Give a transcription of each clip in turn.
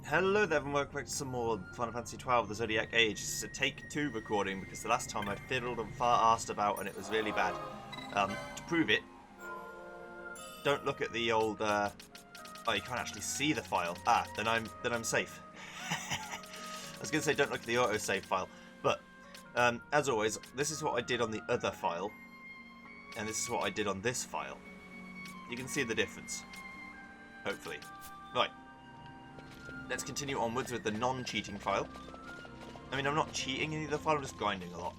Hello there and welcome back to some more Final Fantasy XII, the Zodiac Age. This is a take 2 recording because the last time I fiddled and far-arsed about and it was really bad. To prove it, don't look at the old, oh, you can't actually see the file. Then I'm safe. I was going to say don't look at the autosave file, but as always, this is what I did on the other file, and this is what I did on this file. You can see the difference, hopefully. Right. Let's continue onwards with the non-cheating file. I mean, I'm not cheating in either file, I'm just grinding a lot.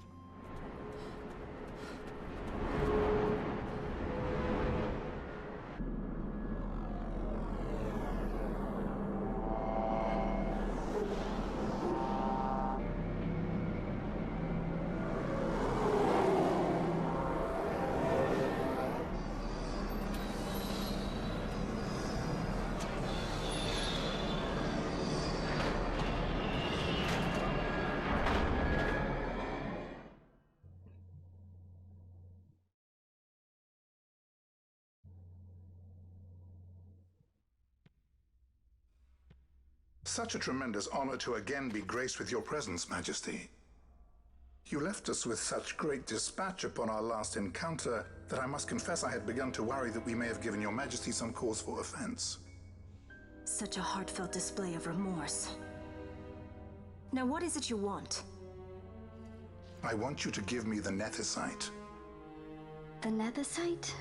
Such a tremendous honor to again be graced with your presence, Majesty. You left us with such great dispatch upon our last encounter that I must confess I had begun to worry that we may have given your Majesty some cause for offense. Such a heartfelt display of remorse. Now what is it you want? I want you to give me the Nethicite. The Nethicite?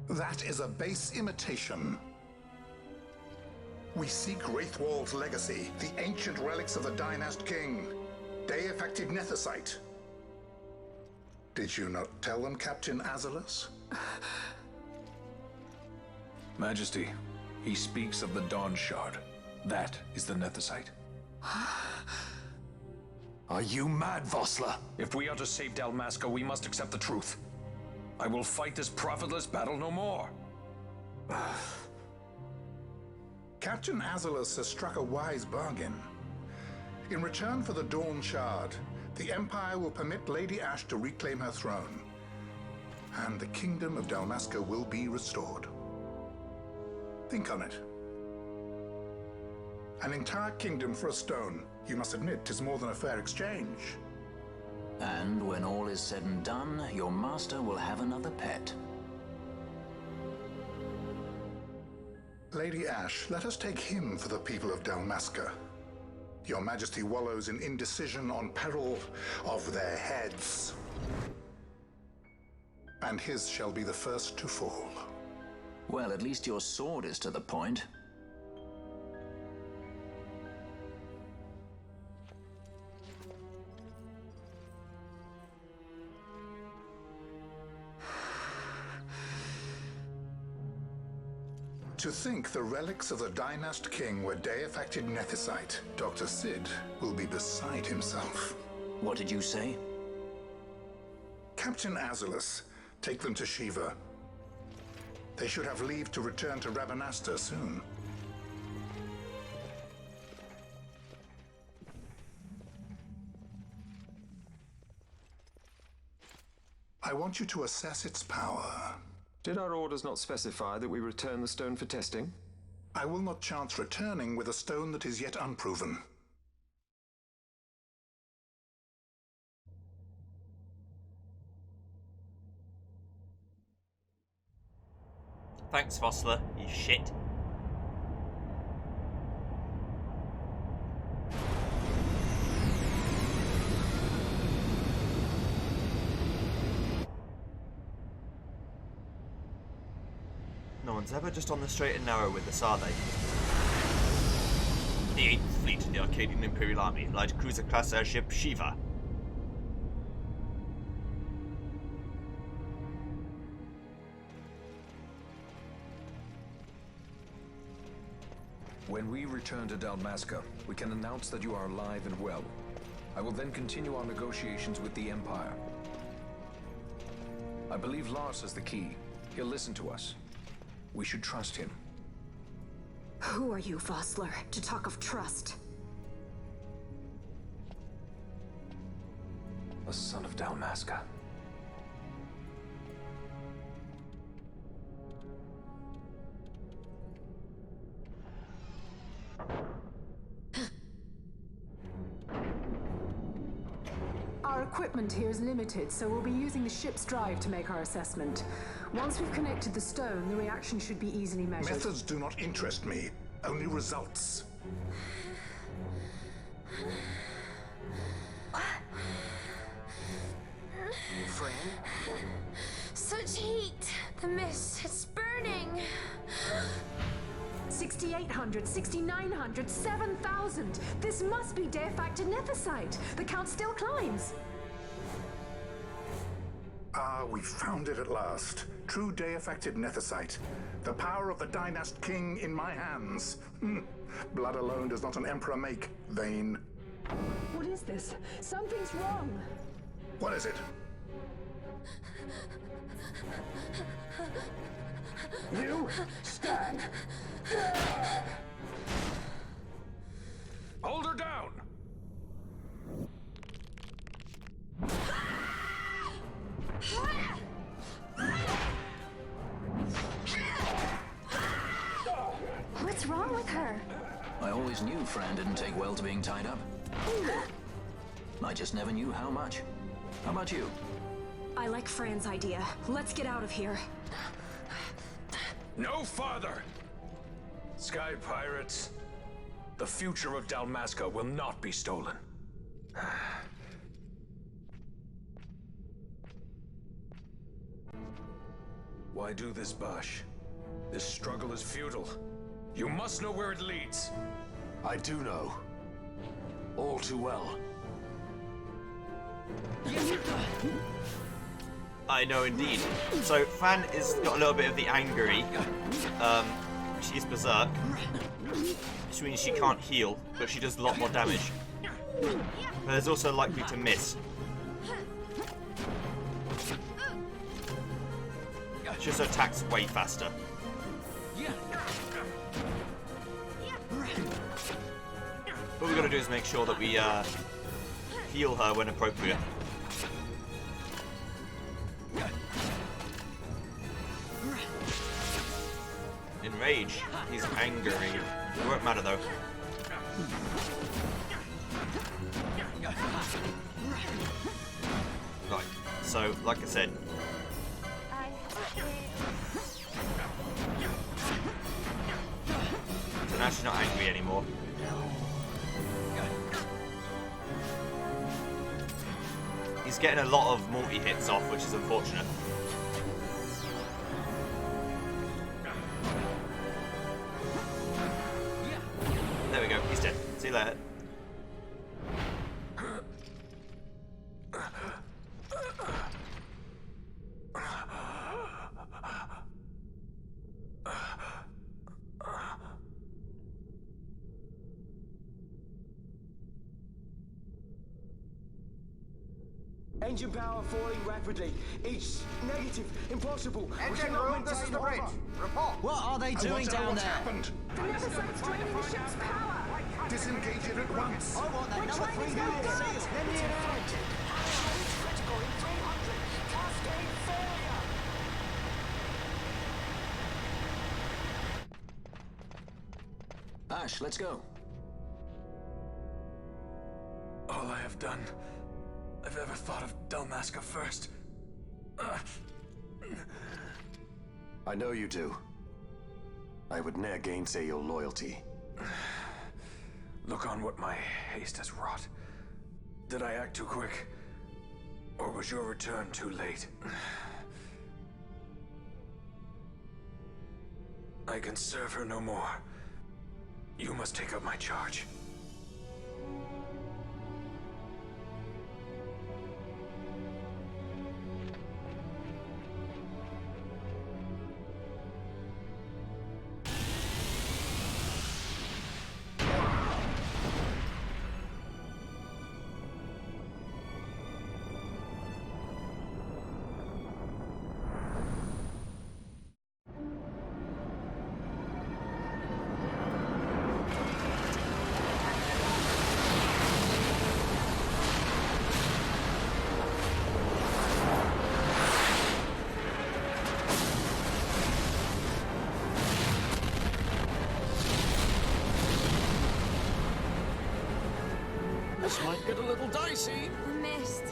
That is a base imitation. We seek Raithwall's legacy, the ancient relics of the Dynast King. Day-affected Nethicite. Did you not tell them, Captain Azalus? Majesty, he speaks of the Dawn Shard. That is the Nethicite. Are you mad, Vossler? If we are to save Dalmasca, we must accept the truth. I will fight this profitless battle no more. Captain Azalus has struck a wise bargain. In return for the Dawn Shard, the Empire will permit Lady Ashe to reclaim her throne, and the Kingdom of Dalmasca will be restored. Think on it. An entire kingdom for a stone. You must admit, 'tis more than a fair exchange. And when all is said and done, your master will have another pet. Lady Ashe, let us take him for the people of Dalmasca. Your Majesty wallows in indecision on peril of their heads. And his shall be the first to fall. Well, at least your sword is to the point. To think the relics of the Dynast King were day-affected Nethicite, Dr. Cid will be beside himself. What did you say? Captain Azalus, take them to Shiva. They should have leave to return to Rabanasta soon. I want you to assess its power. Did our orders not specify that we return the stone for testing? I will not chance returning with a stone that is yet unproven. Thanks, Vossler, you shit. No one's ever just on the straight and narrow with us, are they? The 8th Fleet of the Arcadian Imperial Army, light cruiser class airship Shiva. When we return to Dalmasca, we can announce that you are alive and well. I will then continue our negotiations with the Empire. I believe Lars has the key. He'll listen to us. We should trust him. Who are you, Vossler, to talk of trust? A son of Dalmasca. equipment here is limited, so we'll be using the ship's drive to make our assessment. Once we've connected the stone, the reaction should be easily measured. Methods do not interest me, only results. Fran? Such heat! The mist, it's burning! 6,800, 6,900, 7,000! This must be de-factor nethicite! The count still climbs! Ah, we found it at last. True day-affected nethicite. The power of the Dynast King in my hands. Blood alone does not an emperor make, vain. What is this? Something's wrong! What is it? You stand. Hold her down. What's wrong with her? I always knew Fran didn't take well to being tied up. I just never knew how much. How about you? I like Fran's idea. Let's get out of here. No farther! Sky pirates, the future of Dalmasca will not be stolen. Why do this, Bash? This struggle is futile. You must know where it leads. I do know. All too well. I know indeed. So Fan is got a little bit of the angry. She's berserk, which means she can't heal, but she does a lot more damage. But is also likely to miss. She also attacks way faster. What we've got to do is make sure that we heal her when appropriate. Enrage. He's angry. It won't matter though. Right. So, like I said. So now she's not angry anymore. He's getting a lot of multi-hits off, which is unfortunate. There we go, he's dead. See you later. Engine power falling rapidly. Each negative. Impossible. Engine room, this is the bridge. Report. What are they doing down What's there? happened? The nethicite's draining the ship's power! Disengage it at once. I want that We're number trying to 3 go unit good. seal. Let me in out. Critical in 300. Cascade failure. Ash, let's go. All I have done, I've ever thought of Dalmasca first. I know you do. I would ne'er gainsay your loyalty. Look on what my haste has wrought. Did I act too quick? Or was your return too late? I can serve her no more. You must take up my charge. This might get a little dicey. The mist.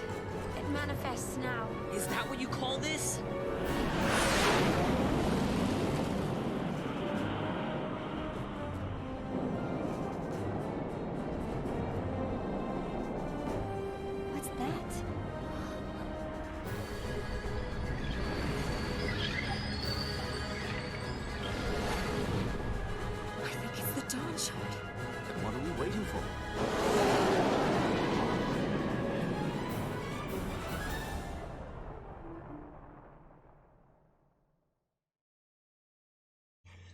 manifests now. Is that what you call this? What's that? I think it's the Dawn Shard. Then what are we waiting for?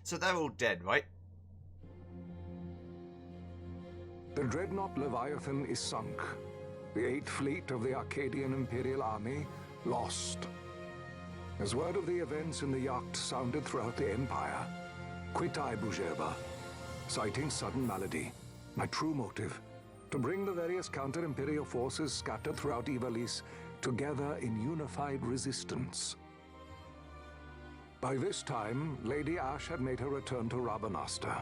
So they're all dead, right? The dreadnought Leviathan is sunk. The 8th Fleet of the Arcadian Imperial Army lost. As word of the events in the yacht sounded throughout the Empire, quit I Bujeba, citing sudden malady. My true motive, to bring the various counter-imperial forces scattered throughout Ivalice together in unified resistance. By this time, Lady Ash had made her return to Rabanastre.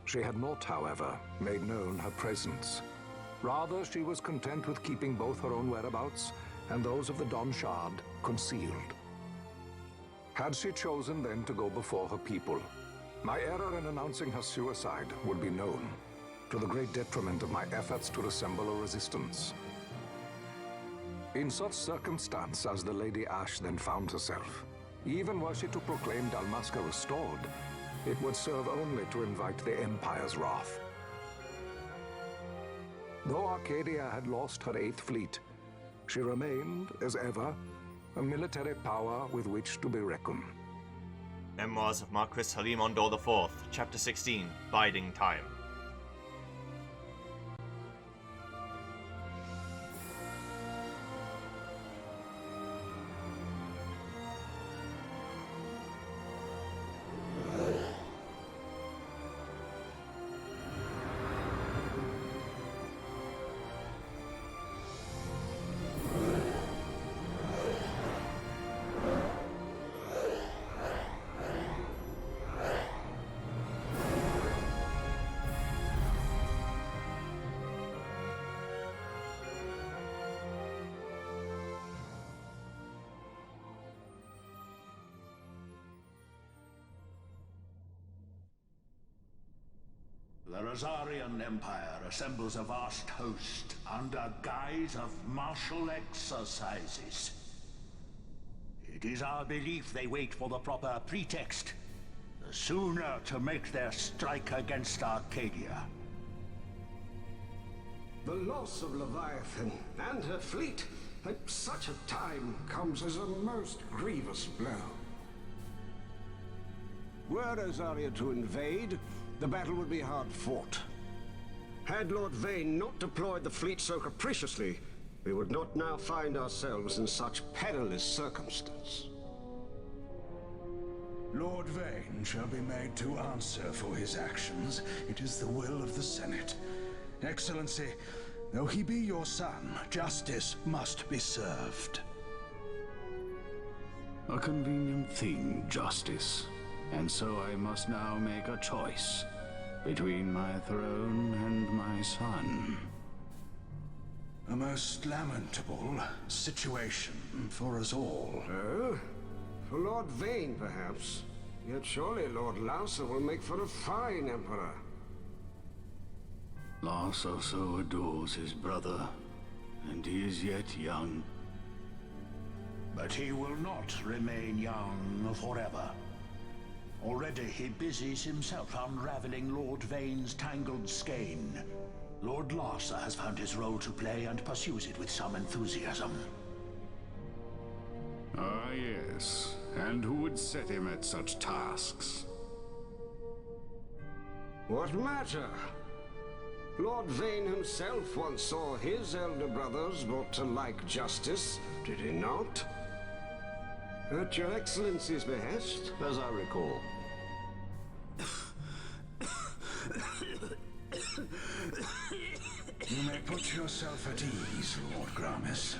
She had not, however, made known her presence. Rather, she was content with keeping both her own whereabouts and those of the Dawn Shard concealed. Had she chosen then to go before her people, my error in announcing her suicide would be known, to the great detriment of my efforts to assemble a resistance. In such circumstance as the Lady Ash then found herself, even were she to proclaim Dalmasca restored, it would serve only to invite the Empire's wrath. Though Arcadia had lost her 8th Fleet, she remained, as ever, a military power with which to be reckoned. Memoirs of Marquis Halim Ondor IV, Chapter 16, Biding Time. The Rosarian Empire assembles a vast host under guise of martial exercises. It is our belief they wait for the proper pretext, the sooner to make their strike against Arcadia. The loss of Leviathan and her fleet at such a time comes as a most grievous blow. Were Rosaria to invade, the battle would be hard fought. Had Lord Vane not deployed the fleet so capriciously, we would not now find ourselves in such perilous circumstance. Lord Vane shall be made to answer for his actions. It is the will of the Senate. Excellency, though he be your son, justice must be served. A convenient thing, justice. And so I must now make a choice between my throne and my son. A most lamentable situation for us all. Oh? For Lord Vane, perhaps. Yet surely Lord Larsa will make for a fine emperor. Larsa so adores his brother, and he is yet young. But he will not remain young forever. Already he busies himself unraveling Lord Vane's tangled skein. Lord Larsa has found his role to play and pursues it with some enthusiasm. Ah, yes. And who would set him at such tasks? What matter? Lord Vane himself once saw his elder brothers brought to like justice, did he not? At your Excellency's behest, as I recall. You may put yourself at ease, Lord Gramis.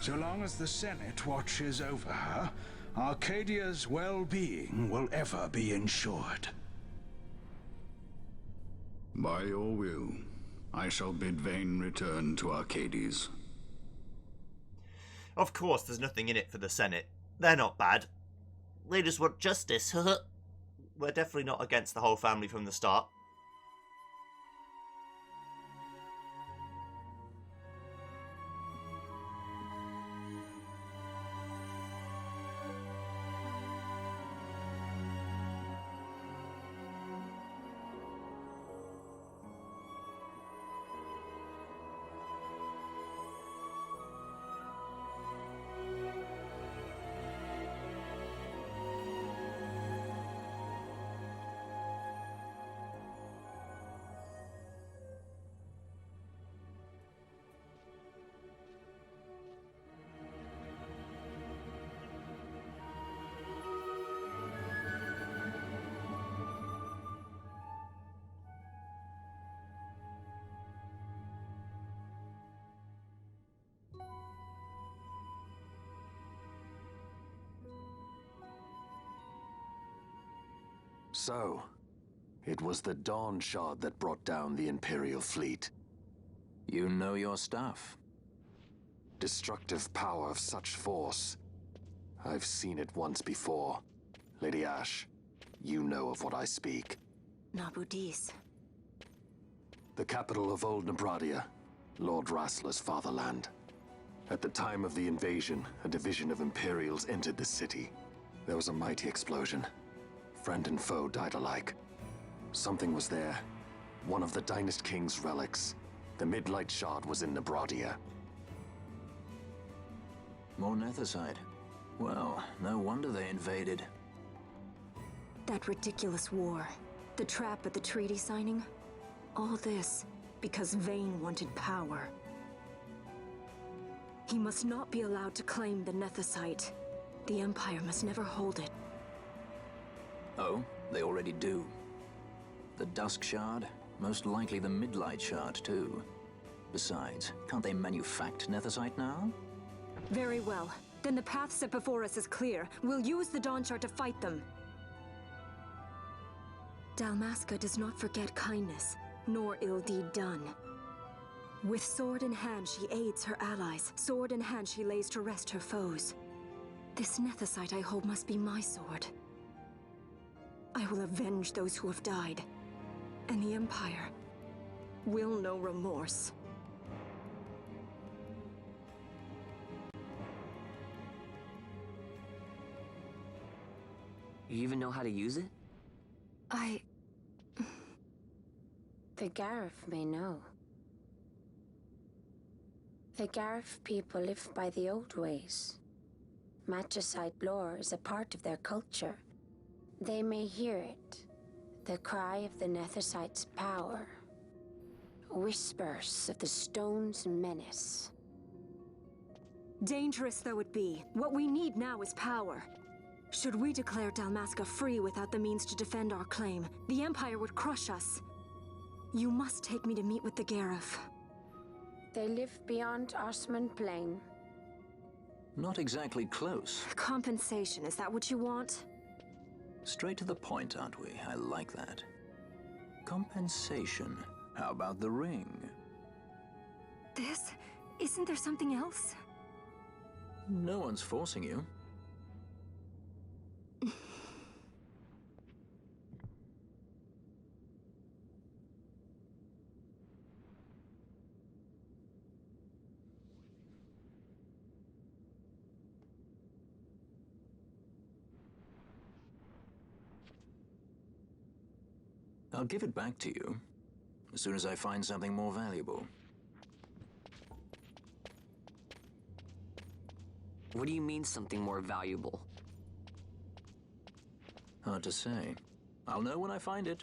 So long as the Senate watches over her, Arcadia's well-being will ever be ensured. By your will, I shall bid Vane return to Arcades. Of course, there's nothing in it for the Senate. They're not bad. They just want justice. We're definitely not against the whole family from the start. So, it was the Dawn Shard that brought down the Imperial fleet. You know your stuff. Destructive power of such force. I've seen it once before. Lady Ash, you know of what I speak. Nabudis. The capital of Old Nebradia, Lord Rassler's fatherland. At the time of the invasion, a division of Imperials entered the city. There was a mighty explosion. Friend and foe died alike. Something was there. One of the Dynast King's relics. The Midlight Shard was in Nebradia. More Netherite. Well, no wonder they invaded. That ridiculous war. The trap at the treaty signing. All this because Vayne wanted power. He must not be allowed to claim the Netherite. The Empire must never hold it. Oh, they already do. The Dusk Shard, most likely the Midlight Shard too. Besides, can't they manufacture Netherite now? Very well. Then the path set before us is clear. We'll use the Dawn Shard to fight them. Dalmasca does not forget kindness, nor ill deed done. With sword in hand, she aids her allies. Sword in hand, she lays to rest her foes. This Netherite I hold must be my sword. I will avenge those who have died, and the Empire will know remorse. You even know how to use it? The Garif may know. The Garif people live by the old ways. Magicite lore is a part of their culture. They may hear it, the cry of the Netherite's power. Whispers of the stone's menace. Dangerous though it be, what we need now is power. Should we declare Dalmasca free without the means to defend our claim, the Empire would crush us. You must take me to meet with the Garif. They live beyond Osmond Plane. Not exactly close. Compensation, is that what you want? Straight to the point, aren't we? I like that. Compensation. How about the ring? This? Isn't there something else? No one's forcing you. I'll give it back to you as soon as I find something more valuable. What do you mean something more valuable? Hard to say. I'll know when I find it.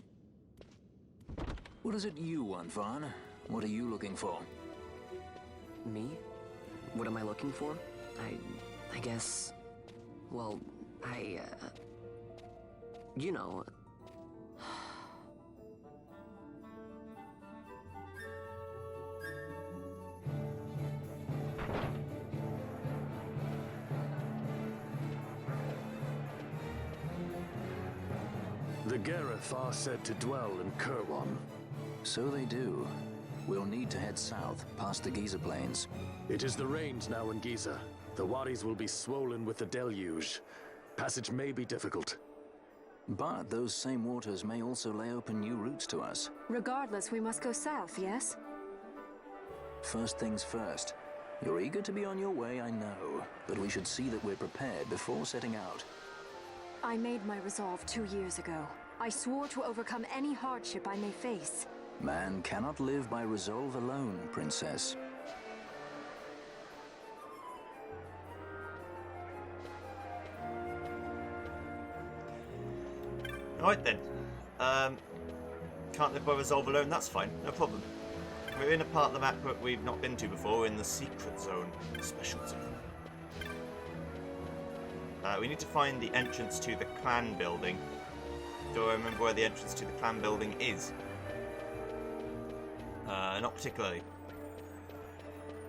What is it you want, Vaughn? What are you looking for? Me? What am I looking for? I guess... Well, you know... The Gareth are said to dwell in Kirwan. So they do. We'll need to head south, past the Giza Plains. It is the range now in Giza. The wadis will be swollen with the deluge. Passage may be difficult. But those same waters may also lay open new routes to us. Regardless, we must go south, yes? First things first. You're eager to be on your way, I know. But we should see that we're prepared before setting out. I made my resolve 2 years ago. I swore to overcome any hardship I may face. Man cannot live by resolve alone, Princess. Alright then. Can't live by resolve alone, that's fine, no problem. We're in a part of the map that we've not been to before, in the secret zone, special zone. We need to find the entrance to the clan building. Do I remember where the entrance to the clan building is? Not particularly.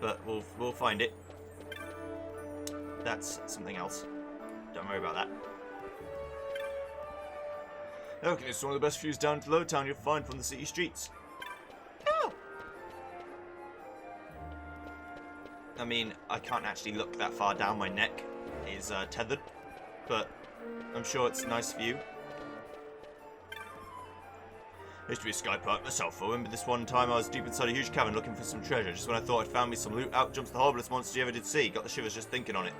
But we'll find it. That's something else. Don't worry about that. Okay, it's one of the best views down to Lowtown you'll find from the city streets. Oh. I mean, I can't actually look that far down. My neck is tethered, but I'm sure it's a nice view. I used to be a sky pirate myself. I remember this one time I was deep inside a huge cavern looking for some treasure. Just when I thought I'd found me some loot, out jumps the horriblest monster you ever did see. Got the shivers just thinking on it.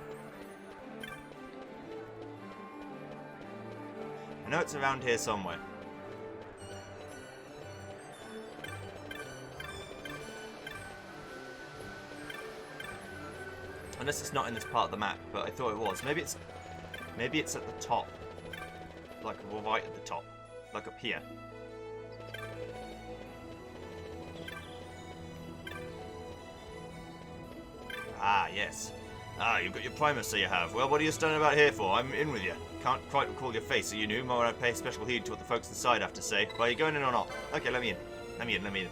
I know it's around here somewhere. Unless it's not in this part of the map, but I thought it was. Maybe it's at the top. Like right at the top. Like up here. Ah, yes. Ah, you've got your primer, so you have. Well, what are you standing about here for? I'm in with you. Can't quite recall your face, so you knew. Might want to pay special heed to what the folks inside have to say. Well, are you going in or not? Okay, let me in. Let me in, let me in.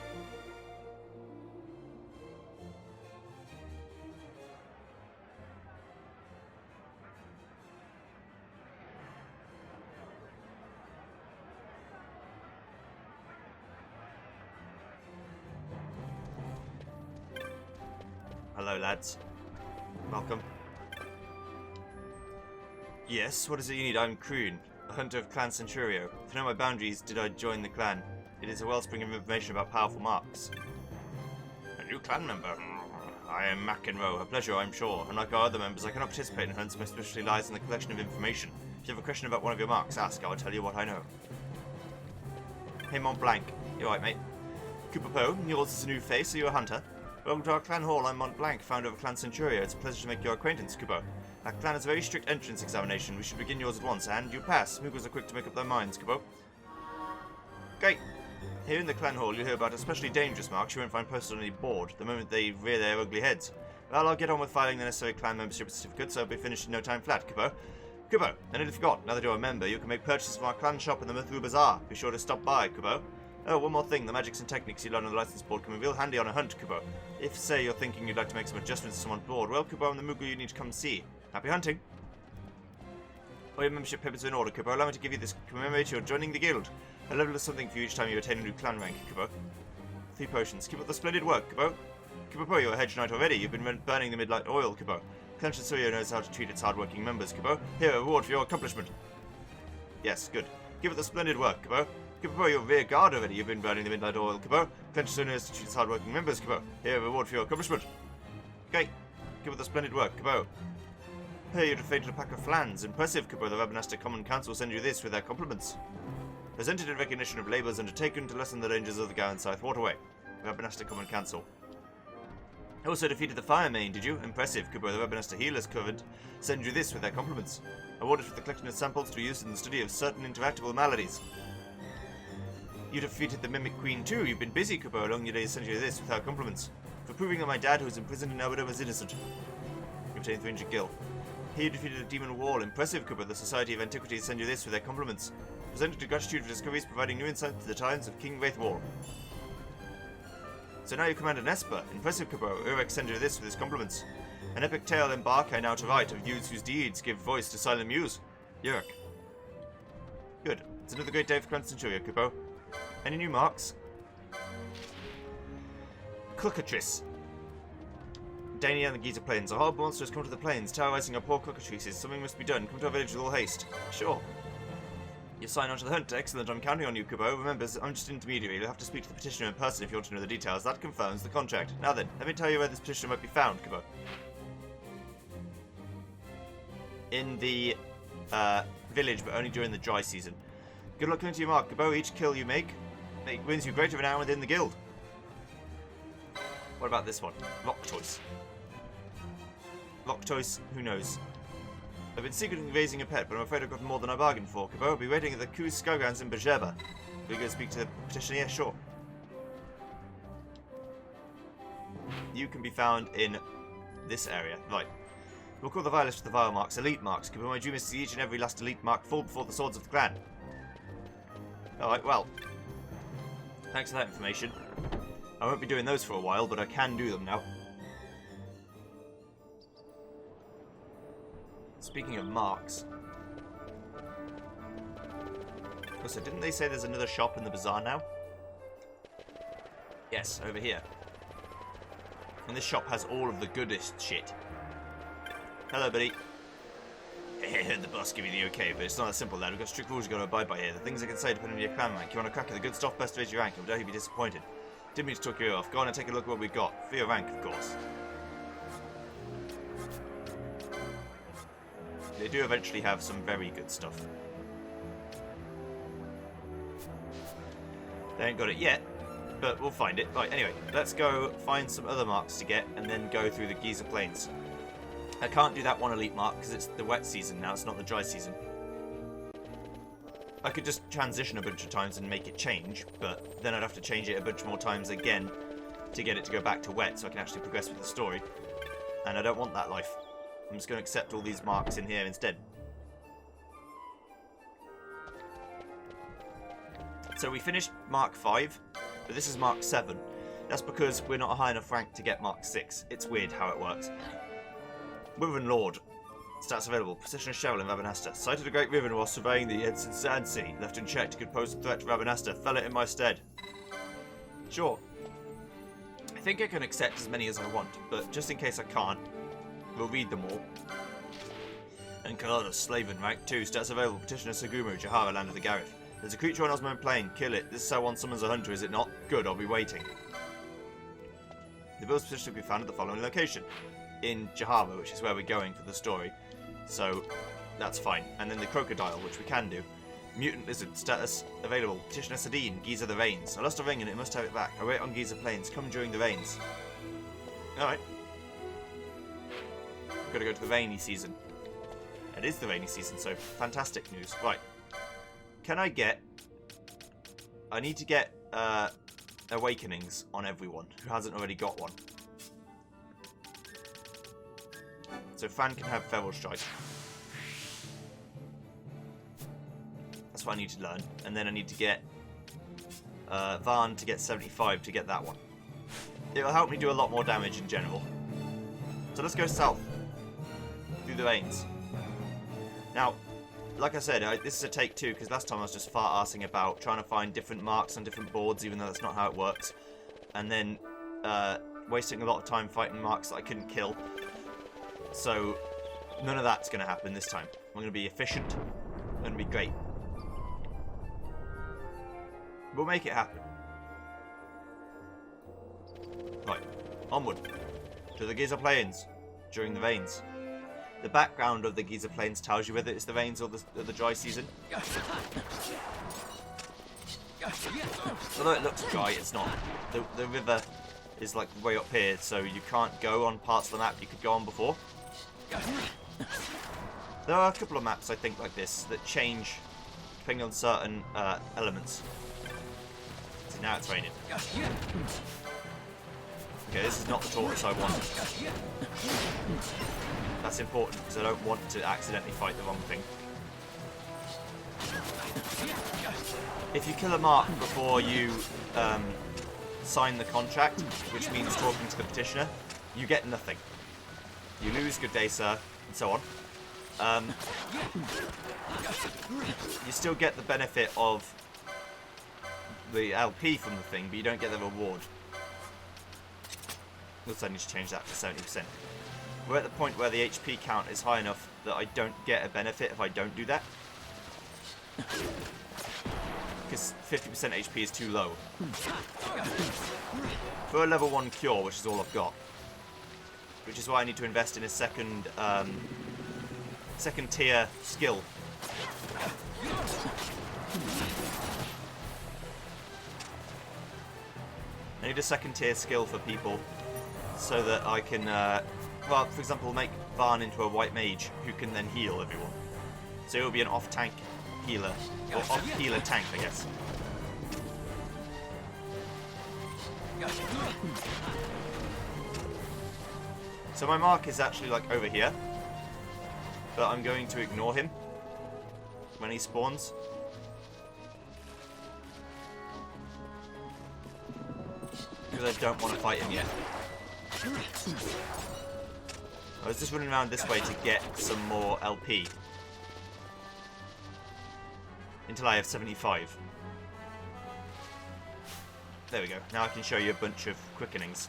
Hello, lads. Welcome. Yes, what is it you need? I'm Kroon, a hunter of Clan Centurio. To know my boundaries, did I join the clan? It is a wellspring of information about powerful marks. A new clan member? I am McEnroe. A pleasure, I'm sure. Unlike our other members, I cannot participate in hunts. My specialty lies in the collection of information. If you have a question about one of your marks, ask. I will tell you what I know. Hey, Mont Blanc. You alright, mate? Cooper Poe, yours is a new face. Are you a hunter? Welcome to our clan hall. I'm Mont Blanc, founder of Clan Centurio. It's a pleasure to make your acquaintance, Kubo. Our clan has a very strict entrance examination. We should begin yours at once, and you pass. Moogles are quick to make up their minds, Kubo. Great. Here in the clan hall, you'll hear about especially dangerous marks you won't find posted on any board the moment they rear their ugly heads. Well, I'll get on with filing the necessary clan membership certificates, so I'll be finished in no time flat, Kubo. Kubo, I nearly forgot. Now that you're a member, you can make purchases from our clan shop in the Mithru Bazaar. Be sure to stop by, Kubo. Oh, one more thing. The magics and techniques you learn on the license board come in real handy on a hunt, Kubo. If, say, you're thinking you'd like to make some adjustments to someone's board, well, Kubo, I'm the Moogle you need to come see. Happy hunting! All your membership papers are in order, Kubo. Allow me to give you this commemorate your joining the guild. A level of something for you each time you attain a new clan rank, Kubo. 3 potions. Keep up the splendid work, Kubo. Kubo, you're a hedge knight already. You've been burning the midnight oil, Kubo. Clan Centurio knows how to treat its hard-working members, Kubo. Here, a reward for your accomplishment. Yes, good. Give it the splendid work, Kubo. Kubo, you're rear guard already. You've been burning the midnight oil, Kubo. Clan Centurio knows to treat its hard-working members, Kubo. Here, a reward for your accomplishment. Okay. Give it the splendid work, Kubo. Here, you defeated a pack of flans. Impressive, Kubo. The Rabanasta Common Council send you this with their compliments. Presented in recognition of labours undertaken to lessen the dangers of the Gowan South Waterway. Rabanasta Common Council. Also defeated the Fire Main, did you? Impressive, Kubo. The Rabanasta Healers covered send you this with their compliments. Awarded for the collection of samples to be used in the study of certain interactable maladies. You defeated the Mimic Queen too. You've been busy, Kubo. Along your days send you this with her compliments. For proving that my dad, who was imprisoned in Elwood, was innocent. You obtained 300 gil. Here you defeated a demon wall. Impressive, Kubo. The Society of Antiquities send you this with their compliments. Presented to gratitude for discoveries providing new insight to the times of King Raithwall. So now you command an Esper. Impressive, Kubo. Urek sends you this with his compliments. An epic tale embark I now to write of youths whose deeds give voice to silent muse. Urek. Good. It's another great day for Clan Centurio, Kubo. Any new marks? Cookatrice. Dania and the Giza Plains. A horrible monster has come to the plains, terrorizing our poor cockatrices. Something must be done. Come to our village with all haste. Sure. You sign on to the hunt. Excellent. I'm counting on you, Kubo. Remember, I'm just an intermediary. You'll have to speak to the petitioner in person if you want to know the details. That confirms the contract. Now then, let me tell you where this petitioner might be found, Kubo. In the village, but only during the dry season. Good luck coming to your mark, Kubo. Each kill you make wins you greater renown within the guild. What about this one? Loctois. Loctois, who knows? I've been secretly raising a pet, but I'm afraid I've got more than I bargained for. Kubo will be waiting at the Kuz Skowgrounds in Bajeba. We go speak to the petitioner? Yeah, sure. You can be found in this area. Right. We'll call the vilest of the vile marks elite marks. Kubo, my dream is to see each and every last elite mark fall before the swords of the clan. Alright, well. Thanks for that information. I won't be doing those for a while, but I can do them now. Speaking of marks. Also, didn't they say there's another shop in the bazaar now? Yes, over here. And this shop has all of the goodest shit. Hello, buddy. The boss give you the okay, but it's not that simple, lad. We've got strict rules you've got to abide by here. The things I can say depend on your clan rank. You want a crack at the good stuff, best raise your rank. I would be disappointed. Didn't mean to talk you off. Go on and take a look at what we've got. For your rank, of course. They do eventually have some very good stuff. They ain't got it yet, but we'll find it. Right, anyway, let's go find some other marks to get and then go through the Giza Plains. I can't do that one elite mark because it's the wet season now, it's not the dry season. I could just transition a bunch of times and make it change, but then I'd have to change it a bunch more times again to get it to go back to wet so I can actually progress with the story. And I don't want that life. I'm just going to accept all these marks in here instead. So we finished Mark 5, but this is Mark 7. That's because we're not a high enough rank to get Mark 6. It's weird how it works. Wyvern Lord. Stats available. Position of Cheryl in Rabanasta. Sighted a great Wyvern while surveying the Edson Sand Sea. Left unchecked could pose a threat to Rabanasta. Fell it in my stead. Sure. I think I can accept as many as I want, but just in case I can't, we'll read them all. Encolada, Slaven, rank 2. Stats available. Petitioner Segumu, Jahara, land of the Gareth. There's a creature on Osmond Plane. Kill it. This is how one summons a hunter, is it not? Good, I'll be waiting. The build's petition will be found at the following location. In Jahara, which is where we're going for the story. So, that's fine. And then the crocodile, which we can do. Mutant lizard, status available. Petitioner Sadine, Giza the Rains. I lost a ring and it must have it back. I wait on Giza Plains. Come during the rains. Alright. We've got to go to the rainy season. It is the rainy season, so fantastic news. Right. Can I get... I need to get Awakenings on everyone who hasn't already got one. So Fan can have Feral Strike. That's what I need to learn. And then I need to get Varn to get 75 to get that one. It'll help me do a lot more damage in general. So let's go south. Through the rains. Now, like I said, this is a take 2 because last time I was just fart-arsing about trying to find different marks on different boards, even though that's not how it works. And then wasting a lot of time fighting marks that I couldn't kill. So, none of that's going to happen this time. I'm going to be efficient. I'm going to be great. We'll make it happen. Right, onward. To the Giza Plains. During the rains. The background of the Giza Plains tells you whether it's the rains or the dry season. Although it looks dry, it's not. The river is like way up here, so you can't go on parts of the map you could go on before. There are a couple of maps, I think, like this that change depending on certain elements. See, now it's raining. Okay, this is not the tortoise I want. That's important because I don't want to accidentally fight the wrong thing. If you kill a mark before you sign the contract, which means talking to the petitioner, you get nothing. You lose, good day, sir, and so on. You still get the benefit of the LP from the thing, but you don't get the reward. Looks like I need to change that to 70%. We're at the point where the HP count is high enough that I don't get a benefit if I don't do that. Because 50% HP is too low. For a level 1 cure, which is all I've got. Which is why I need to invest in a second tier skill. I need a second tier skill for people so that I can, well, for example, make Varn into a white mage who can then heal everyone. So he'll be an off-tank healer, or off-healer tank, I guess. So my mark is actually like over here, but I'm going to ignore him when he spawns. Because I don't want to fight him yet. I was just running around this way to get some more LP. Until I have 75. There we go. Now I can show you a bunch of quickenings.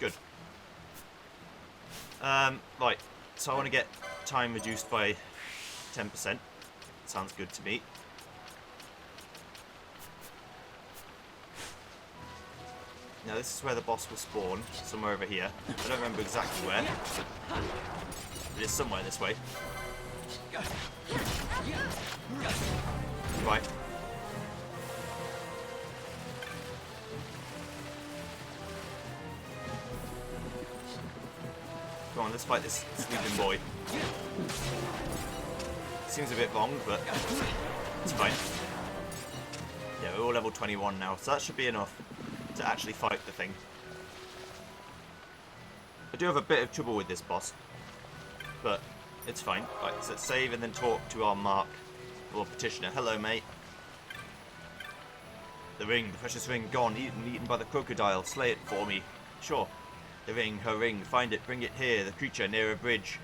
Good. Right. So I want to get time reduced by 10%. Sounds good to me. Now this is where the boss will spawn, somewhere over here. I don't remember exactly where. It is somewhere this way. Right. Come on, let's fight this sleeping boy. Seems a bit long, but it's fine. Yeah, we're all level 21 now, so that should be enough to actually fight the thing. I do have a bit of trouble with this boss, but it's fine. Right, so let's save and then talk to our Mark, or petitioner. Hello, mate. The ring, the precious ring, gone, eaten by the crocodile. Slay it for me. Sure. The ring, her ring, find it, bring it here. The creature near a bridge.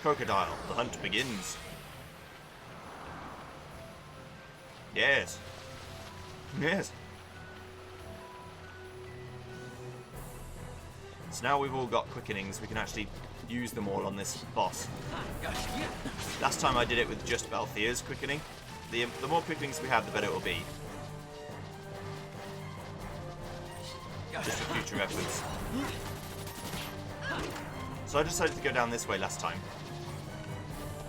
Crocodile, the hunt begins. Yes. Yes. So now we've all got quickenings, we can actually use them all on this boss. Last time I did it with just Balthier's quickening. The more quickenings we have, the better it will be. Just for future reference. So I decided to go down this way last time.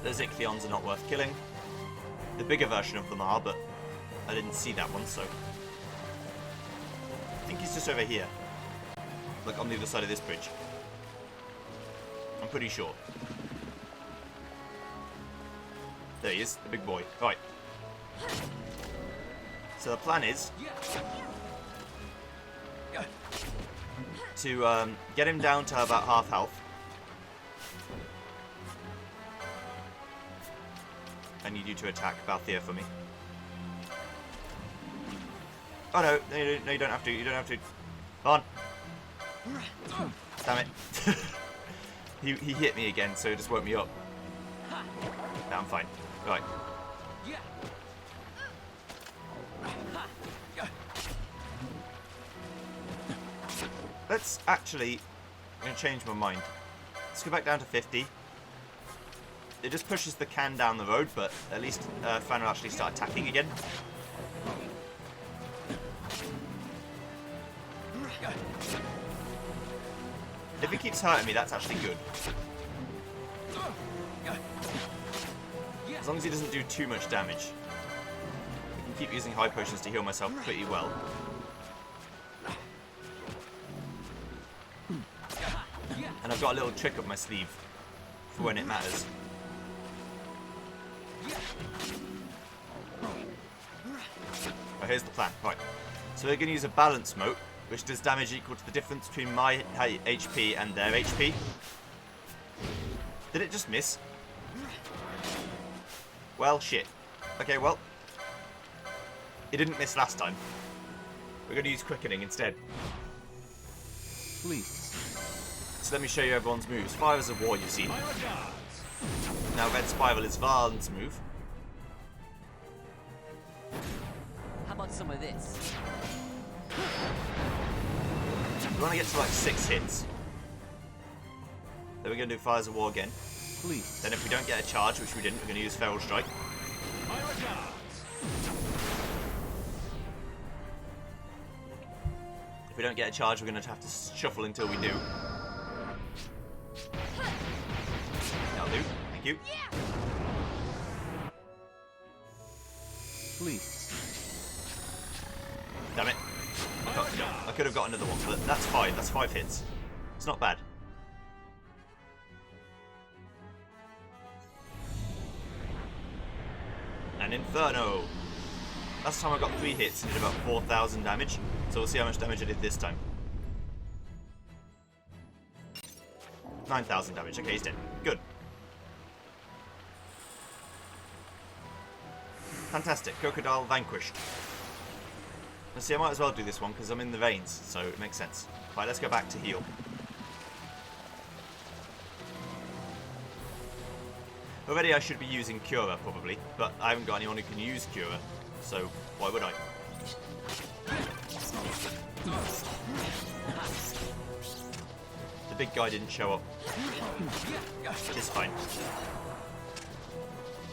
The Xichthion's are not worth killing. The bigger version of them are, but I didn't see that one, so... I think he's just over here. Like on the other side of this bridge. I'm pretty sure. There he is, the big boy. Right. So the plan is to get him down to about half health. I need you to attack Balthier for me. Oh no, no, you don't have to. You don't have to. Come on. Damn it. he hit me again, so it just woke me up. No, I'm fine. Right. Let's actually... I'm going to change my mind. Let's go back down to 50. It just pushes the can down the road, but at least Fan will actually start attacking again. If he keeps hurting me, that's actually good. As long as he doesn't do too much damage. I can keep using high potions to heal myself pretty well. And I've got a little trick up my sleeve for when it matters. Oh, here's the plan. Right. So we're going to use a balance mote, which does damage equal to the difference between my HP and their HP. Did it just miss? Well, shit. Okay, well. It didn't miss last time. We're going to use quickening instead. Please. So let me show you everyone's moves. Spirals of War, you've seen. Now Red Spiral is Varn's move. want some of this. We want to get to like 6 hits. Then we're going to do Fires of War again. Please. Then if we don't get a charge, which we didn't, we're going to use Feral Strike. If we don't get a charge, we're going to have to shuffle until we do. That'll do. Thank you. Please. Damn it. I could have got another one, but that's fine. That's 5 hits. It's not bad. An Inferno. Last time I got 3 hits and did about 4,000 damage, so we'll see how much damage I did this time. 9,000 damage. Okay, he's dead. Good. Fantastic. Crocodile vanquished. Let's see, I might as well do this one because I'm in the veins, so it makes sense. Right, let's go back to heal. Already I should be using Cura, probably, but I haven't got anyone who can use Cura, so why would I? The big guy didn't show up. Which is fine.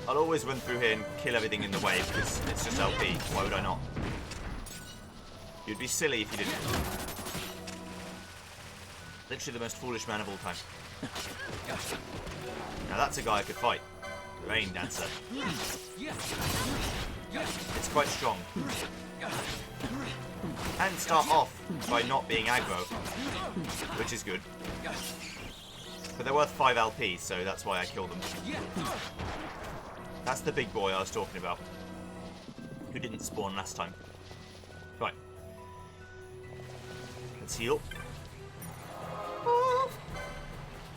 I'll always run through here and kill everything in the way, because it's just LP. Why would I not? You'd be silly if you didn't. Literally the most foolish man of all time. Now that's a guy I could fight. Rain Dancer. It's quite strong. And start off by not being aggro, which is good. But they're worth 5 LP, so that's why I killed them. That's the big boy I was talking about, who didn't spawn last time. Right. Let's heal.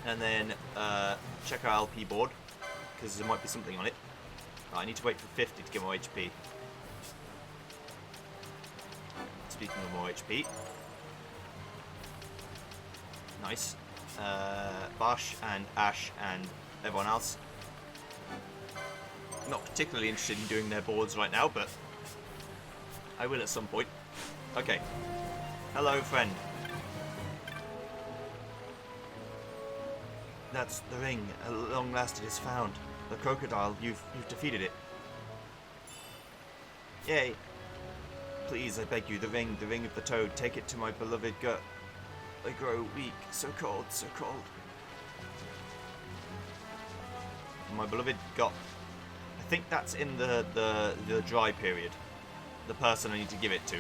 And then check our LP board, because there might be something on it. Right, I need to wait for 50 to get more HP. Speaking of more HP. Nice. Bash and Ash and everyone else. Not particularly interested in doing their boards right now, but I will at some point. Okay. Hello, friend. That's the ring. At long last it is found. The crocodile, you've defeated it. Yay. Please, I beg you, the ring of the toad. Take it to my beloved gut. I grow weak, so cold, so cold. My beloved gut. I think that's in the dry period. The person I need to give it to.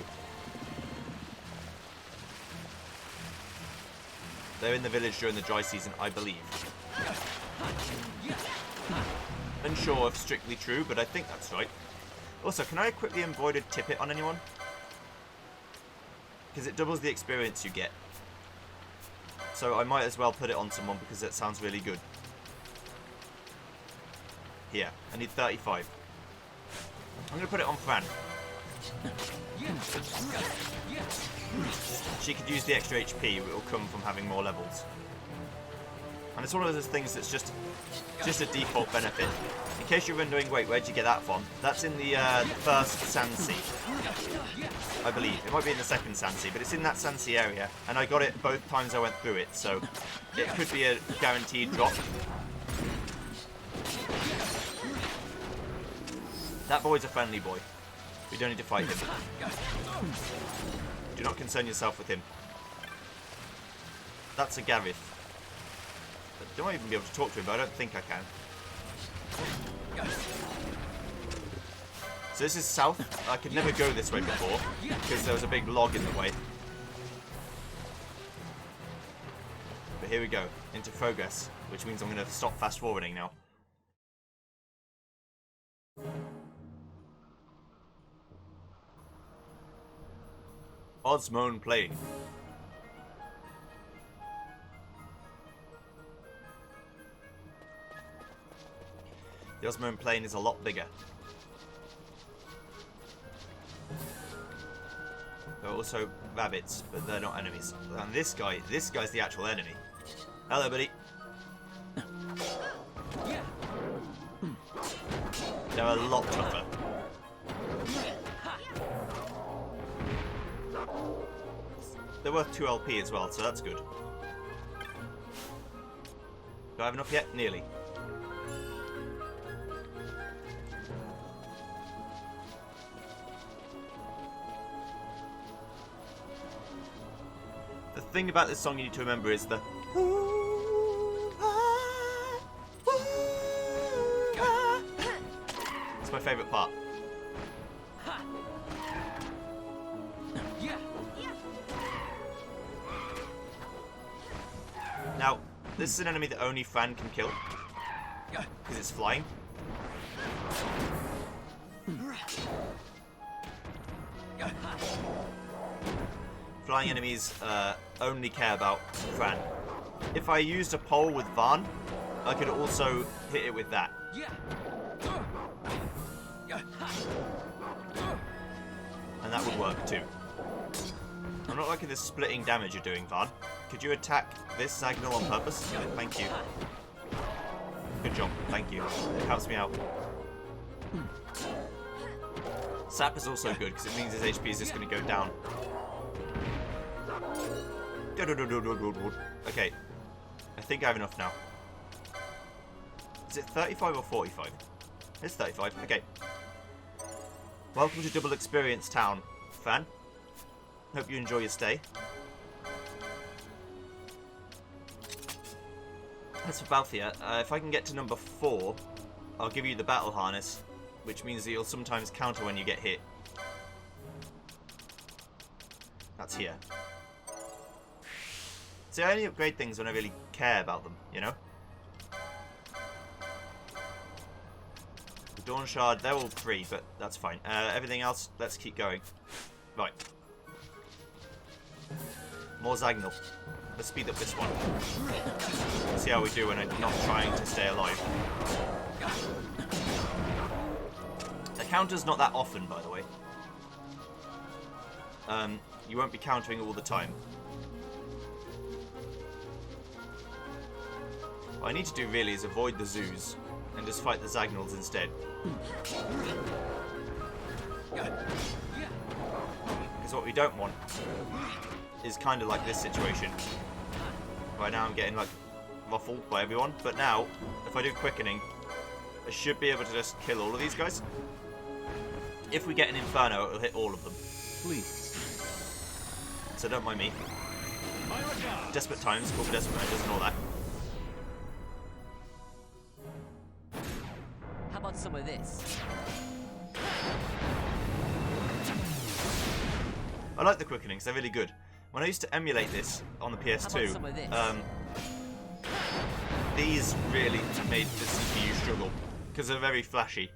They're in the village during the dry season, I believe. Unsure if strictly true, but I think that's right. Also, can I equip the embroidered tippet on anyone? Because it doubles the experience you get. So I might as well put it on someone because it sounds really good. Here, I need 35. I'm going to put it on Fran. She could use the extra HP, it will come from having more levels. And it's one of those things that's just a default benefit. In case you're wondering, wait, where'd you get that from? That's in the first Sansi, I believe. It might be in the second Sansi, but it's in that Sansi area. And I got it both times I went through it, so it could be a guaranteed drop. That boy's a friendly boy. We don't need to fight him. Do not concern yourself with him. That's a Gareth. I don't even be able to talk to him, but I don't think I can. So this is south. I could never go this way before, because there was a big log in the way. But here we go, into progress, which means I'm going to stop fast forwarding now. Osmond Plane. The Osmond Plane is a lot bigger. There are also rabbits, but they're not enemies. And this guy's the actual enemy. Hello, buddy. They're a lot tougher. They're worth 2 LP as well, so that's good. Do I have enough yet? Nearly. The thing about this song you need to remember is the it's my favourite part. Now, this is an enemy that only Fran can kill because it's flying. Flying enemies only care about Fran. If I used a pole with Varn, I could also hit it with that. And that would work too. I'm not liking this splitting damage you're doing, Varn. Could you attack this Zagnal on purpose? Thank you. Good job, thank you. It helps me out. Sap is also good because it means his HP is just going to go down. Okay, I think I have enough now. Is it 35 or 45? It's 35, okay. Welcome to Double Experience Town, Fan. Hope you enjoy your stay. As for Balthia, if I can get to number 4, I'll give you the battle harness, which means that you'll sometimes counter when you get hit. That's here. See, I only upgrade things when I really care about them, you know? The Dawn Shard, they're all free, but that's fine. Everything else, let's keep going. Right. More Zagnal. Let's speed up this one. See how we do when I'm not trying to stay alive. The counter's not that often, by the way. You won't be countering all the time. What I need to do really is avoid the zoos and just fight the Zagnals instead. Because what we don't want is kind of like this situation. Right now I'm getting like ruffled by everyone, but now if I do quickening, I should be able to just kill all of these guys. If we get an Inferno, it'll hit all of them. Please. So don't mind me. Desperate times, call for desperate measures and all that. How about some of this? I like the quickenings, they're really good. When I used to emulate this on the PS2, these really made the CPU struggle, because they're very flashy.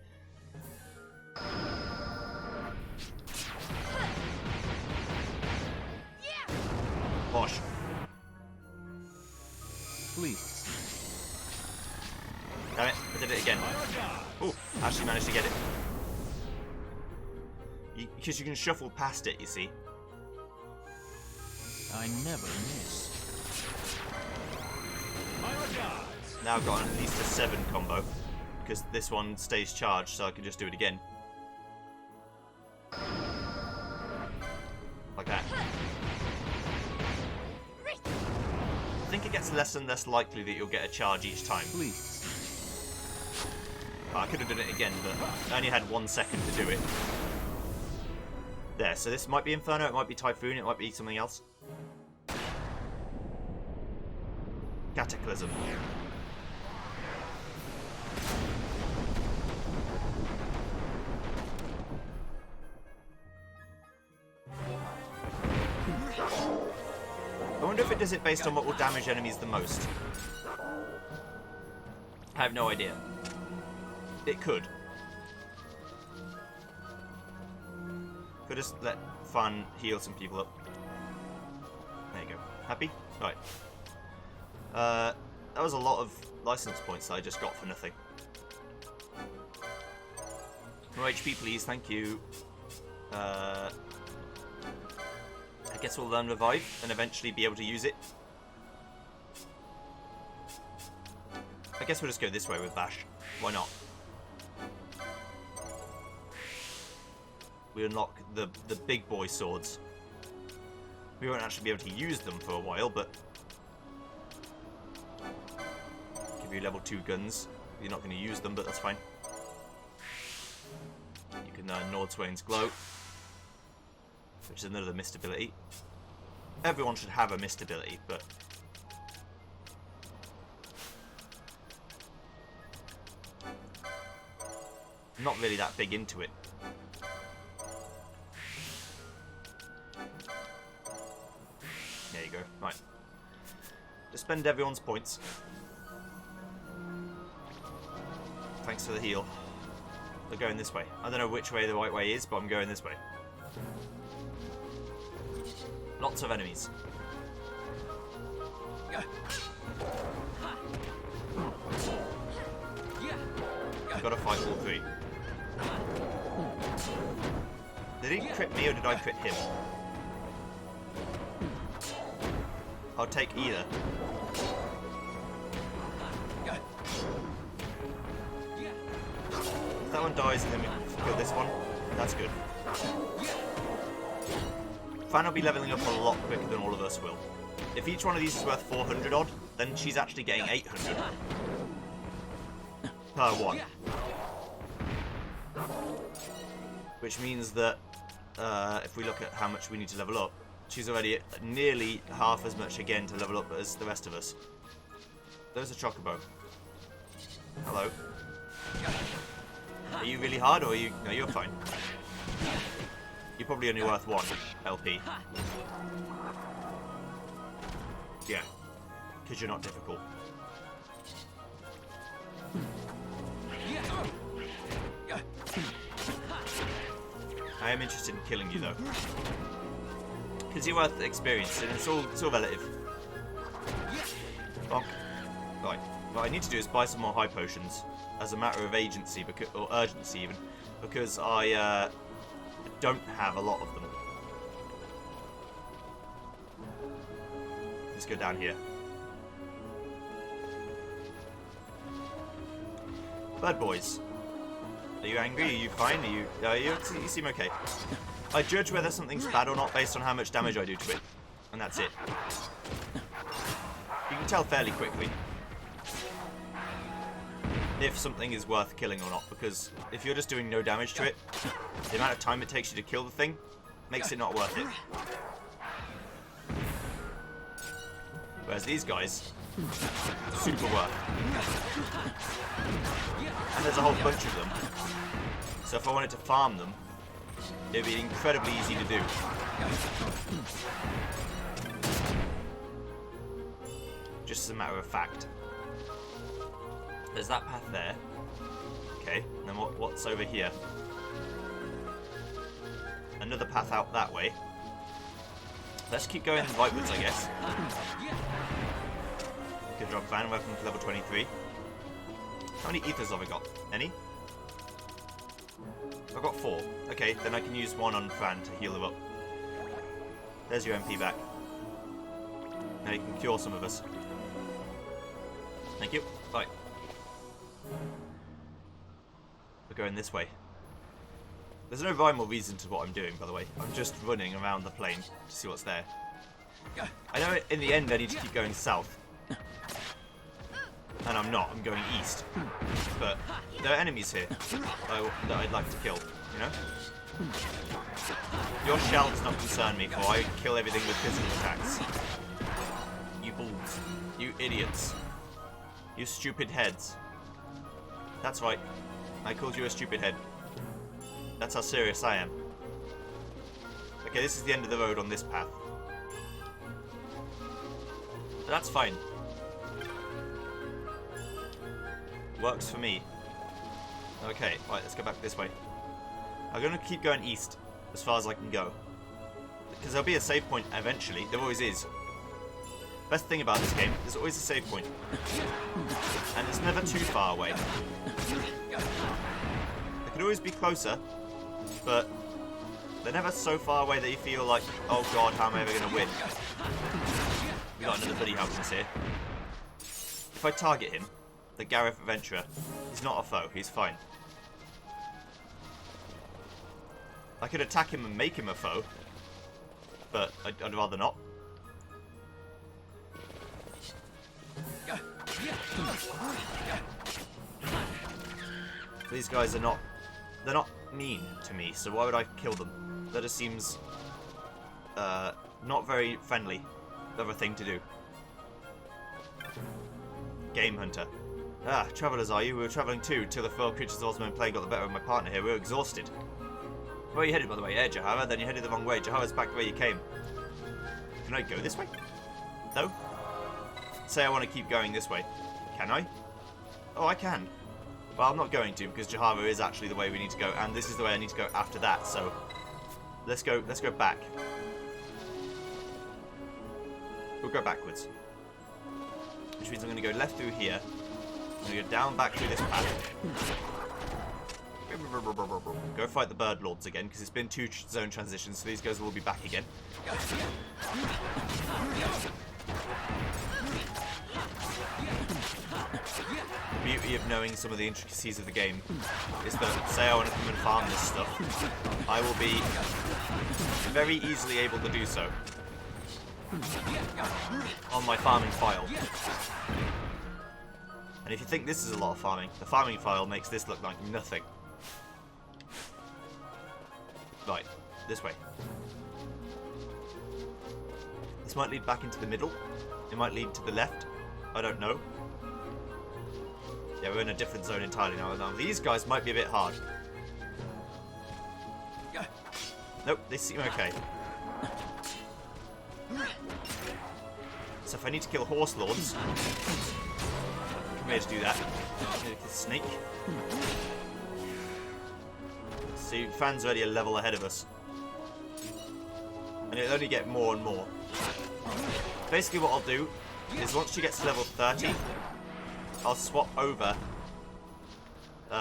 Bosh. Please. Damn it, I did it again. Oh, actually managed to get it. Because you can shuffle past it, you see. I never miss. Now I've got at least a 7 combo, because this one stays charged, so I can just do it again. Like that. I think it gets less and less likely that you'll get a charge each time. Please. Oh, I could have done it again, but I only had 1 second to do it. There, so this might be Inferno, it might be Typhoon, it might be something else. Cataclysm. I wonder if it does it based on what will damage enemies the most. I have no idea. It could. Could just let Fun heal some people up. There you go. Happy? Right. That was a lot of license points that I just got for nothing. More HP, please. Thank you. I guess we'll learn Revive and eventually be able to use it. I guess we'll just go this way with Bash. Why not? We unlock the big boy swords. We won't actually be able to use them for a while, but give you level 2 guns. You're not going to use them, but that's fine. You can Nordswain's Glow, which is another mist ability. Everyone should have a mist ability, but I'm not really that big into it. There you go. Right. Just spend everyone's points. Thanks for the heal. They're going this way. I don't know which way the right way is, but I'm going this way. Lots of enemies. I've got to fight all 3. Did he crit me or did I crit him? I'll take either. If that one dies and then we kill this one, that's good. Fan will be leveling up a lot quicker than all of us will. If each one of these is worth 400 odd, then she's actually getting 800 per one. Which means that if we look at how much we need to level up, she's already at nearly half as much again to level up as the rest of us. There's a Chocobo. Hello. Are you really hard or are you... No, you're fine. You're probably only worth 1 LP. Yeah. Because you're not difficult. I am interested in killing you though. Because you're worth the experience and it's all relative. Bonk. Right. What I need to do is buy some more high potions as a matter of agency, or urgency even, because I don't have a lot of them. Let's go down here. Bird boys. Are you angry? Are you fine? You seem okay. I judge whether something's bad or not based on how much damage I do to it. And that's it. You can tell fairly quickly if something is worth killing or not, because if you're just doing no damage to it, the amount of time it takes you to kill the thing makes it not worth it. Whereas these guys, super worth. And there's a whole bunch of them. So if I wanted to farm them, it would be incredibly easy to do. Just as a matter of fact. There's that path there. Okay, and then what's over here? Another path out that way. Let's keep going rightwards, I guess. Good job, Van. Welcome to level 23. How many ethers have I got? Any? I've got 4. Okay, then I can use 1 on Fran to heal her up. There's your MP back. Now you can cure some of us. Thank you. Right. We're going this way. There's no rhyme or reason to what I'm doing, by the way. I'm just running around the plane to see what's there. I know in the end I need to keep going south. And I'm not, I'm going east. But there are enemies here that I'd like to kill, you know? Your shell does not concern me, for I kill everything with physical attacks. You bulls. You idiots. You stupid heads. That's right. I called you a stupid head. That's how serious I am. Okay, this is the end of the road on this path. But that's fine. Works for me. Okay, right, let's go back this way. I'm going to keep going east as far as I can go. Because there'll be a save point eventually. There always is. Best thing about this game, there's always a save point. And it's never too far away. They could always be closer, but they're never so far away that you feel like, oh god, how am I ever going to win? We got another buddy helping us here. If I target him, the Gareth Adventurer, he's not a foe, he's fine. I could attack him and make him a foe, but I'd rather not. These guys are not... They're not mean to me, so why would I kill them? That just seems... not very friendly of a thing to do. Game hunter. Ah, travellers are you? We were travelling too, till the foul creatures of Osmond Plane got the better of my partner here. We were exhausted. Where are you headed, by the way? Jahara? Then you headed the wrong way. Jahara's back the way you came. Can I go this way? No? Say I want to keep going this way. Can I? Oh, I can. Well, I'm not going to, because Jahara is actually the way we need to go, and this is the way I need to go after that, so... Let's go back. We'll go backwards. Which means I'm going to go left through here. I'm going to go down back through this path. Go fight the bird lords again, because it's been 2 zone transitions, so these guys will be back again. The beauty of knowing some of the intricacies of the game is that, say I want to come and farm this stuff, I will be very easily able to do so on my farming file. And if you think this is a lot of farming, the farming file makes this look like nothing. Right, this way. This might lead back into the middle. It might lead to the left. I don't know. Yeah, we're in a different zone entirely now. Now these guys might be a bit hard. Nope, they seem okay. So if I need to kill horse lords, come here to do that. Snake. See, Fan's already a level ahead of us. And it'll only get more and more. Basically what I'll do is once she gets to level 30, I'll swap over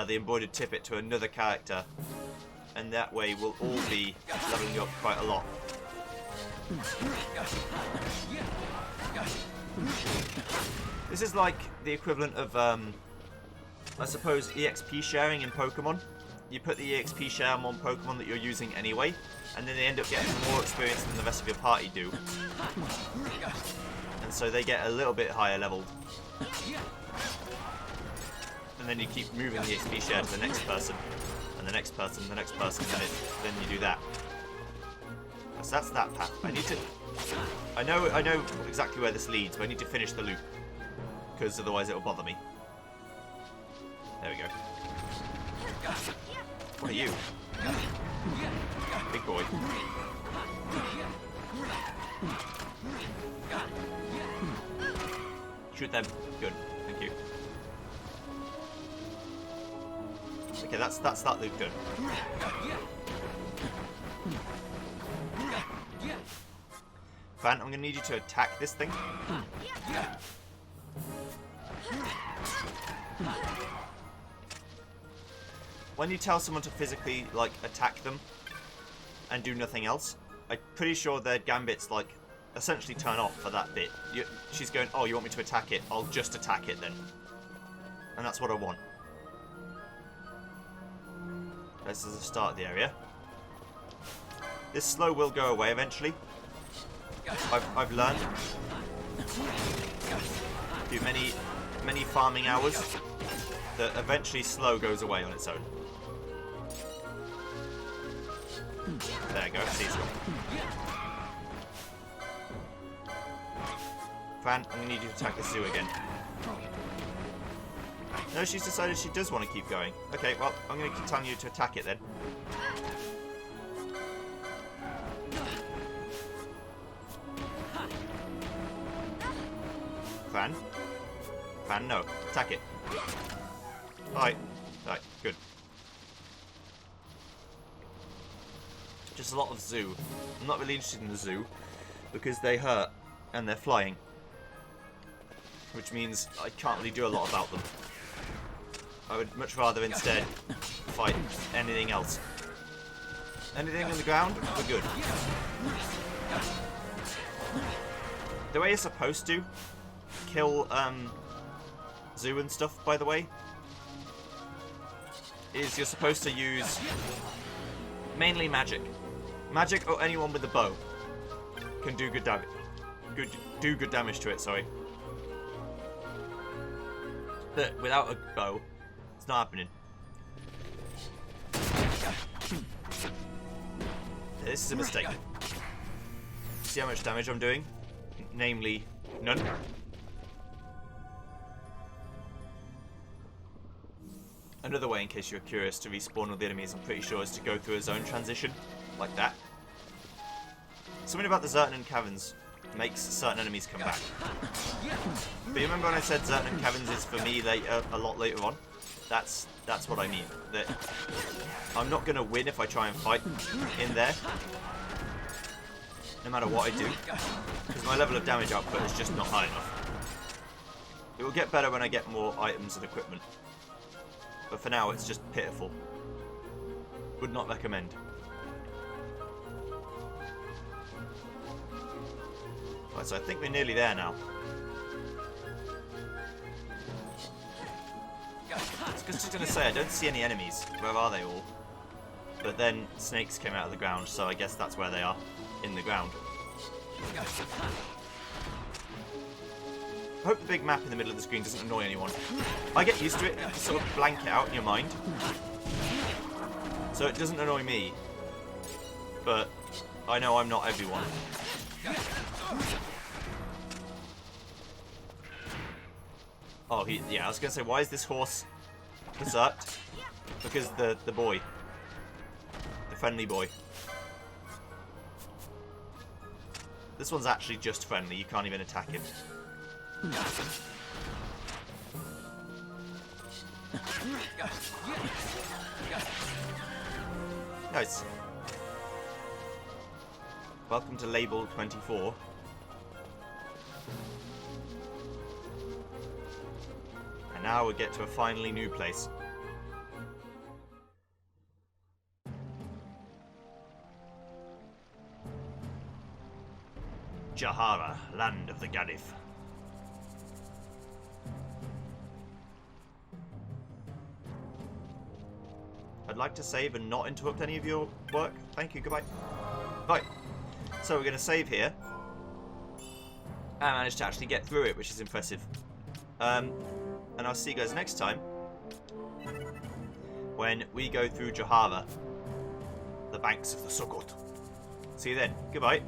the embroidered tippet to another character, and that way we'll all be leveling up quite a lot. This is like the equivalent of, I suppose, EXP sharing in Pokemon. You put the EXP share on Pokemon that you're using anyway, and then they end up getting more experience than the rest of your party do. And so they get a little bit higher leveled. And then you keep moving the XP share to the next person, and the next person, the next person, and then you do that. So that's that path. I need to... I know exactly where this leads, but I need to finish the loop, because otherwise it'll bother me. There we go. What are you? Big boy. Shoot them. Good. Thank you. Okay, that's that loop done. Fan, I'm gonna need you to attack this thing. When you tell someone to physically, like, attack them and do nothing else, I'm pretty sure their gambits, like, essentially turn off for that bit. She's going, oh, you want me to attack it? I'll just attack it then. And that's what I want. This is the start of the area. This slow will go away eventually. I've learned through many farming hours that eventually slow goes away on its own. There you go, Cecil. Fran, I'm gonna need you to attack the zoo again. No, she's decided she does want to keep going. Okay, well, I'm gonna keep telling you to attack it then. Fan? Fan, no. Attack it. Alright. Alright, good. Just a lot of zoo. I'm not really interested in the zoo because they hurt and they're flying. Which means I can't really do a lot about them. I would much rather instead fight anything else. Anything on the ground, we're good. The way you're supposed to kill zoo and stuff, by the way, is you're supposed to use mainly magic. Magic or anyone with a bow. can do good damage. Do good damage to it, sorry. But without a bow, it's not happening. This is a mistake. See how much damage I'm doing? Namely, none. Another way, in case you're curious, to respawn all the enemies, I'm pretty sure, is to go through a zone transition, like that. Something about the Zertan caverns makes certain enemies come back. But you remember when I said Zertan caverns is for me later, a lot later on? That's what I mean. That I'm not going to win if I try and fight in there, no matter what I do, because my level of damage output is just not high enough. It will get better when I get more items and equipment, but for now it's just pitiful. Would not recommend. Right, so I think we're nearly there now. I was just going to say, I don't see any enemies. Where are they all? But then snakes came out of the ground, so I guess that's where they are. In the ground. I hope the big map in the middle of the screen doesn't annoy anyone. I get used to it, you sort of blank it out in your mind. So it doesn't annoy me. But I know I'm not everyone. Oh, yeah, I was going to say, why is this horse berserked? Because the boy. The friendly boy. This one's actually just friendly, you can't even attack him. Nice. Welcome to Label 24. And now we get to a finally new place. Jahara, land of the Gadif. I'd like to save and not interrupt any of your work. Thank you, goodbye. Right, so we're going to save here. I managed to actually get through it, which is impressive. And I'll see you guys next time when we go through Jahara, the banks of the Sukkot. See you then. Goodbye.